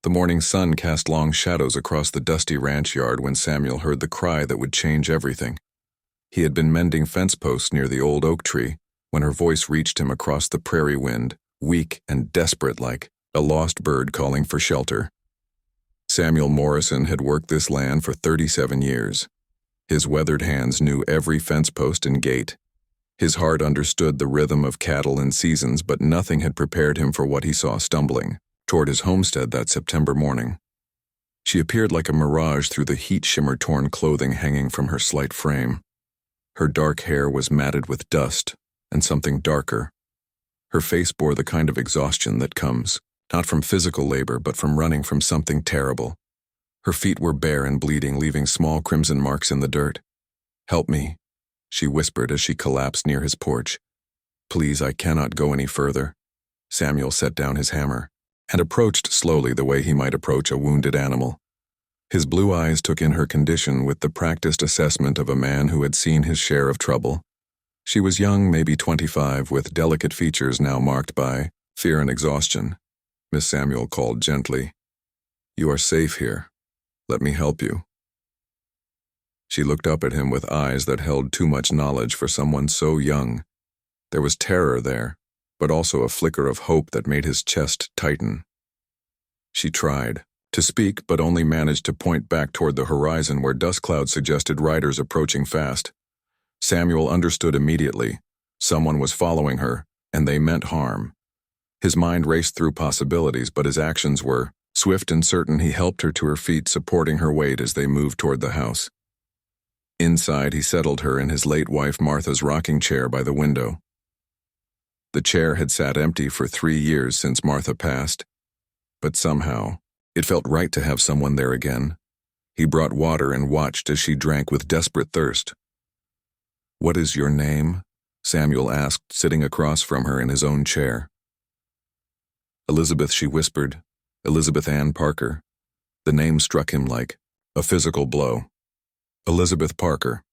The morning sun cast long shadows across the dusty ranch yard when Samuel heard the cry that would change everything. He had been mending fence posts near the old oak tree when her voice reached him across the prairie wind, weak and desperate like a lost bird calling for shelter. Samuel Morrison had worked this land for 37 years. His weathered hands knew every fence post and gate. His heart understood the rhythm of cattle and seasons, but nothing had prepared him for what he saw stumbling toward his homestead that September morning. She appeared like a mirage through the heat-shimmer-torn clothing hanging from her slight frame. Her dark hair was matted with dust and something darker. Her face bore the kind of exhaustion that comes, not from physical labor, but from running from something terrible. Her feet were bare and bleeding, leaving small crimson marks in the dirt. "Help me," she whispered as she collapsed near his porch. "Please, I cannot go any further." Samuel set down his hammer and approached slowly the way he might approach a wounded animal. His blue eyes took in her condition with the practiced assessment of a man who had seen his share of trouble. She was young, maybe 25, with delicate features now marked by fear and exhaustion. Miss Samuel called gently, "You are safe here. Let me help you." She looked up at him with eyes that held too much knowledge for someone so young. There was terror there, but also a flicker of hope that made his chest tighten. She tried to speak, but only managed to point back toward the horizon where dust clouds suggested riders approaching fast. Samuel understood immediately. Someone was following her, and they meant harm. His mind raced through possibilities, but his actions were swift and certain. He helped her to her feet, supporting her weight as they moved toward the house. Inside, he settled her in his late wife Martha's rocking chair by the window. The chair had sat empty for 3 years since Martha passed, but somehow it felt right to have someone there again. He brought water and watched as she drank with desperate thirst. "What is your name?" Samuel asked, sitting across from her in his own chair. "Elizabeth," she whispered. "Elizabeth Ann Parker." The name struck him like a physical blow. Elizabeth Parker.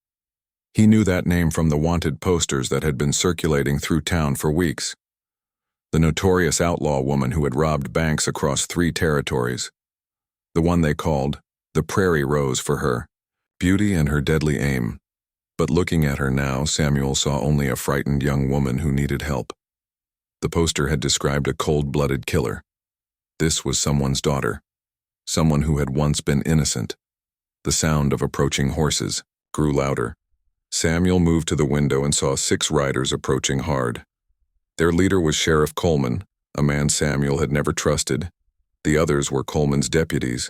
He knew that name from the wanted posters that had been circulating through town for weeks. The notorious outlaw woman who had robbed banks across 3 territories. The one they called the Prairie Rose for her beauty and her deadly aim. But looking at her now, Samuel saw only a frightened young woman who needed help. The poster had described a cold-blooded killer. This was someone's daughter, someone who had once been innocent. The sound of approaching horses grew louder. Samuel moved to the window and saw 6 riders approaching hard. Their leader was Sheriff Coleman, a man Samuel had never trusted. The others were Coleman's deputies,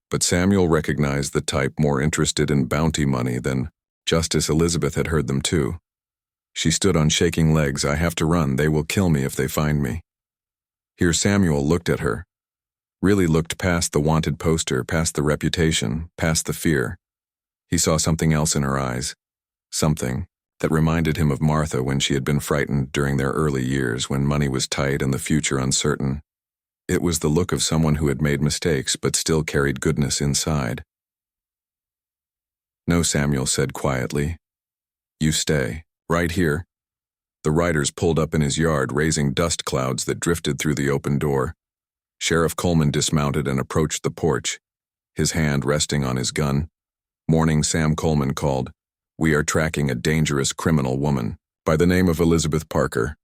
but Samuel recognized the type more interested in bounty money than justice. Elizabeth had heard them too. She stood on shaking legs. "I have to run. They will kill me if they find me." Here Samuel looked at her, really looked past the wanted poster, past the reputation, past the fear. He saw something else in her eyes. Something that reminded him of Martha when she had been frightened during their early years, when money was tight and the future uncertain. It was the look of someone who had made mistakes but still carried goodness inside. "No," Samuel said quietly. "You stay, right here." The riders pulled up in his yard, raising dust clouds that drifted through the open door. Sheriff Coleman dismounted and approached the porch, his hand resting on his gun. "Morning," Sam Coleman called. "We are tracking a dangerous criminal woman by the name of Elizabeth Parker.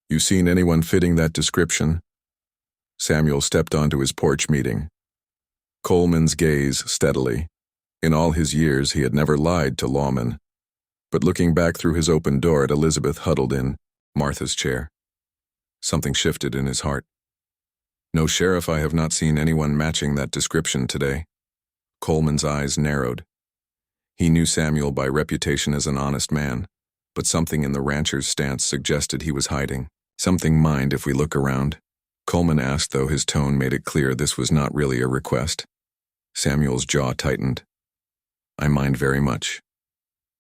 You seen anyone fitting that description?" Samuel stepped onto his porch meeting. Coleman's gaze steadily. In all his years, he had never lied to lawmen. But looking back through his open door at Elizabeth huddled in Martha's chair, something shifted in his heart. "No, Sheriff, I have not seen anyone matching that description today." Coleman's eyes narrowed. He knew Samuel by reputation as an honest man, but something in the rancher's stance suggested he was hiding. "Something mind if we look around?" Coleman asked, though his tone made it clear this was not really a request. Samuel's jaw tightened. "I mind very much.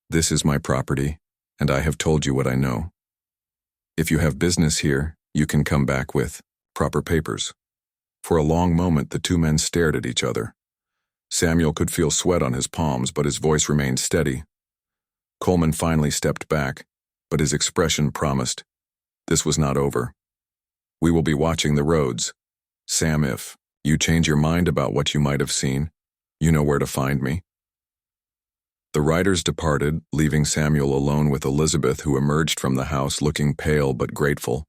This is my property, and I have told you what I know. If you have business here, you can come back with proper papers." For a long moment, the 2 men stared at each other. Samuel could feel sweat on his palms, but his voice remained steady. Coleman finally stepped back, but his expression promised. This was not over. "We will be watching the roads. Sam, if You change your mind about what you might have seen. You know where to find me." The riders departed, leaving Samuel alone with Elizabeth, who emerged from the house looking pale but grateful.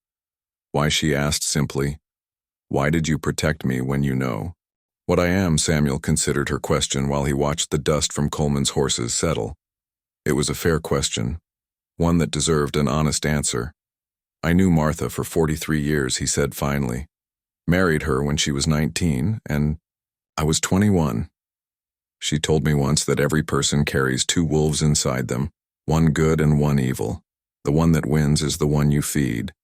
Why, she asked simply. Why did you protect me when you know what I am? Samuel considered her question while he watched the dust from Coleman's horses settle. It was a fair question, one that deserved an honest answer. I knew Martha for 43 years, he said finally. Married her when she was 19, and I was 21. She told me once that every person carries two wolves inside them, one good and one evil. The one that wins is the one you feed.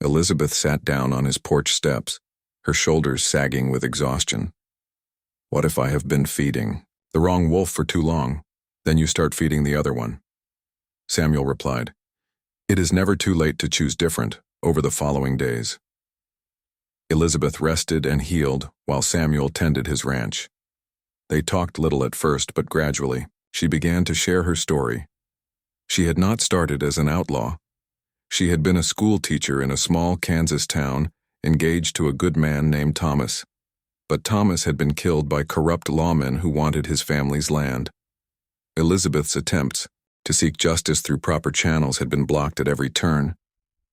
Elizabeth sat down on his porch steps, her shoulders sagging with exhaustion. What if I have been feeding the wrong wolf for too long? Then you start feeding the other one. Samuel replied, It is never too late to choose different. Over the following days, Elizabeth rested and healed while Samuel tended his ranch. They talked little at first, but gradually, she began to share her story. She had not started as an outlaw. She had been a school teacher in a small Kansas town, engaged to a good man named Thomas. But Thomas had been killed by corrupt lawmen who wanted his family's land. Elizabeth's attempts to seek justice through proper channels had been blocked at every turn.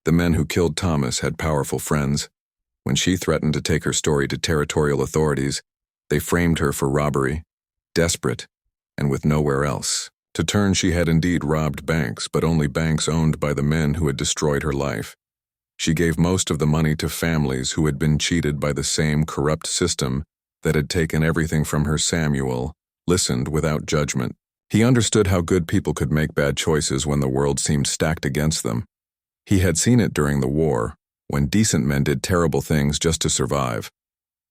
The men who killed Thomas had powerful friends. When she threatened to take her story to territorial authorities, they framed her for robbery. Desperate, and with nowhere else to turn, she had indeed robbed banks, but only banks owned by the men who had destroyed her life. She gave most of the money to families who had been cheated by the same corrupt system that had taken everything from her. Samuel listened without judgment. He understood how good people could make bad choices when the world seemed stacked against them. He had seen it during the war, when decent men did terrible things just to survive.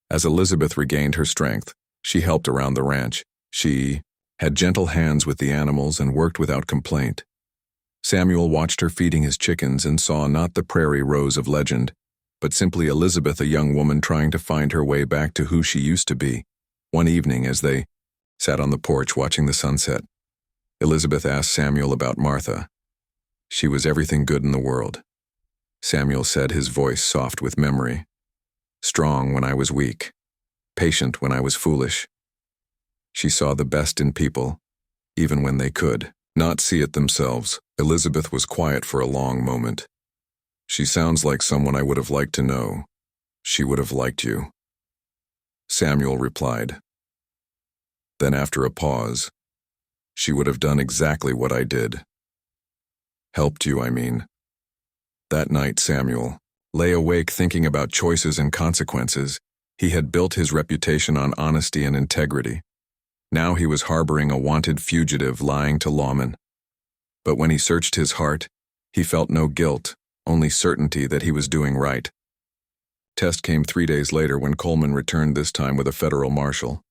As Elizabeth regained her strength, she helped around the ranch. She had gentle hands with the animals and worked without complaint. Samuel watched her feeding his chickens and saw not the prairie rose of legend, but simply Elizabeth, a young woman trying to find her way back to who she used to be. One evening, as they sat on the porch watching the sunset, Elizabeth asked Samuel about Martha. She was everything good in the world, Samuel said, his voice soft with memory. Strong when I was weak, patient when I was foolish. She saw the best in people, even when they could not see it themselves. Elizabeth was quiet for a long moment. She sounds like someone I would have liked to know. She would have liked you, Samuel replied. Then after a pause, she would have done exactly what I did. Helped you, I mean. That night, Samuel lay awake thinking about choices and consequences. He had built his reputation on honesty and integrity. Now he was harboring a wanted fugitive lying to lawmen. But when he searched his heart, he felt no guilt, only certainty that he was doing right. Test came 3 days later when Coleman returned, this time with a federal marshal.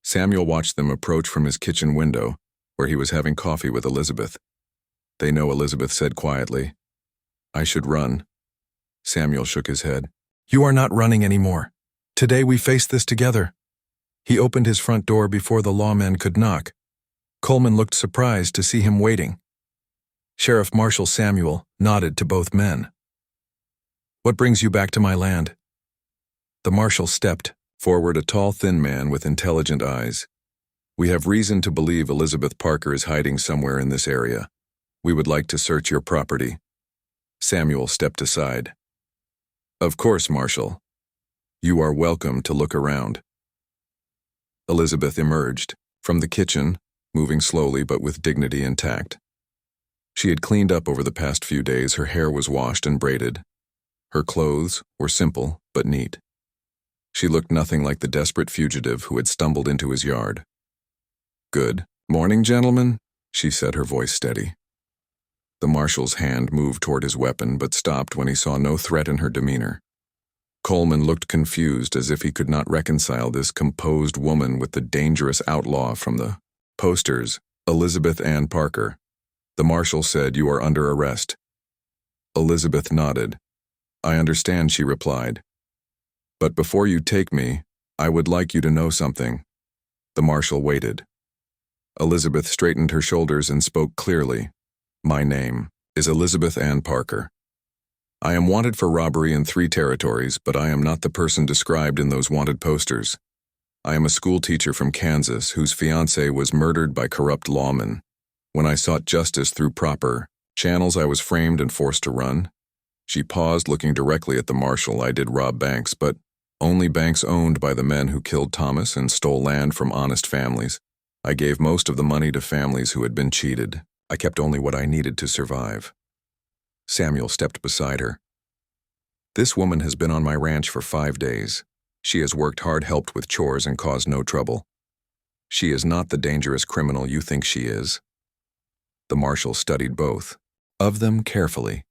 Samuel watched them approach from his kitchen window, where he was having coffee with Elizabeth. They know, Elizabeth said quietly. I should run. Samuel shook his head. You are not running anymore. Today we face this together. He opened his front door before the lawman could knock. Coleman looked surprised to see him waiting. Sheriff Marshal Samuel nodded to both men. What brings you back to my land? The marshal stepped forward, a tall, thin man with intelligent eyes. We have reason to believe Elizabeth Parker is hiding somewhere in this area. We would like to search your property. Samuel stepped aside. Of course, Marshal. You are welcome to look around. Elizabeth emerged from the kitchen, moving slowly but with dignity and tact. She had cleaned up over the past few days. Her hair was washed and braided. Her clothes were simple but neat. She looked nothing like the desperate fugitive who had stumbled into his yard. Good morning, gentlemen, she said, her voice steady. The marshal's hand moved toward his weapon but stopped when he saw no threat in her demeanor. Coleman looked confused, as if he could not reconcile this composed woman with the dangerous outlaw from the posters, Elizabeth Ann Parker. The marshal said, You are under arrest. Elizabeth nodded. I understand, she replied. But before you take me, I would like you to know something. The marshal waited. Elizabeth straightened her shoulders and spoke clearly. My name is Elizabeth Ann Parker. I am wanted for robbery in 3 territories, but I am not the person described in those wanted posters. I am a school teacher from Kansas whose fiancé was murdered by corrupt lawmen. When I sought justice through proper channels, I was framed and forced to run. She paused, looking directly at the marshal. I did rob banks, but only banks owned by the men who killed Thomas and stole land from honest families. I gave most of the money to families who had been cheated. I kept only what I needed to survive. Samuel stepped beside her. This woman has been on my ranch for 5 days. She has worked hard, helped with chores, and caused no trouble. She is not the dangerous criminal you think she is. The marshal studied both of them carefully.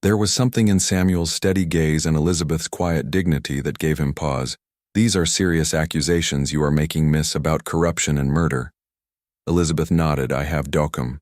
There was something in Samuel's steady gaze and Elizabeth's quiet dignity that gave him pause. These are serious accusations you are making, miss, about corruption and murder. Elizabeth nodded. I have docum.